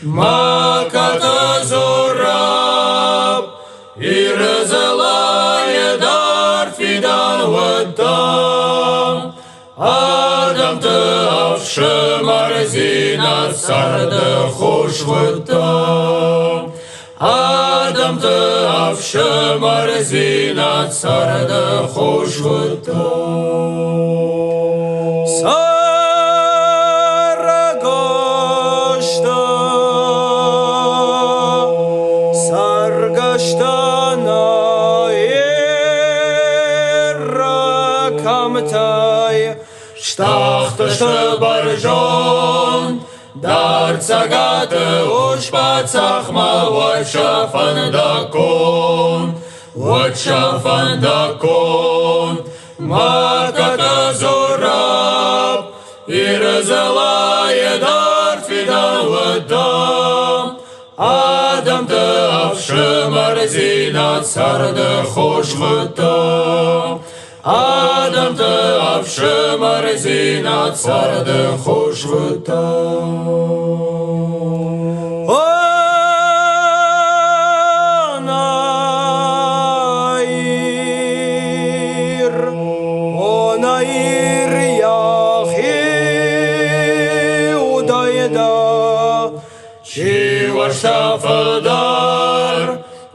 Маката зорап, ирзалая дар фидан ватам. Адамты авшы марзинат сарды хош ватам. Адамты авшы марзинат сарды хош ватам. Штахтышты баржон, дар цагаты уч пацахма вачафандакон, вачафандакон. Маката зорап, ирзалая дар фидан ватам. Адамты авшы марзинат сарды хош ватам. Адамты авшы марзинат сарды хош ватам. Онаир яхи удайда, Чиваштафадар,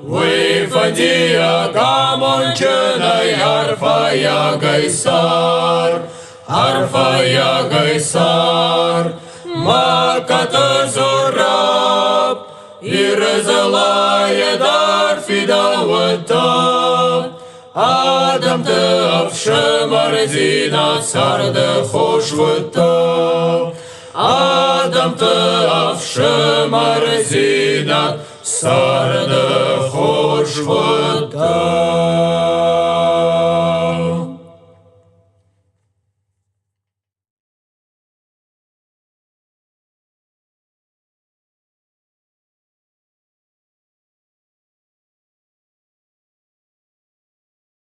Вифадия камонченай арфая гайсар, арфая гайсар. Маката зорап, ирзалая дар фидан ватам. Адамты авшы марзинат сарды хош ватам. Адамты авшы марзинат сарды хош ватам.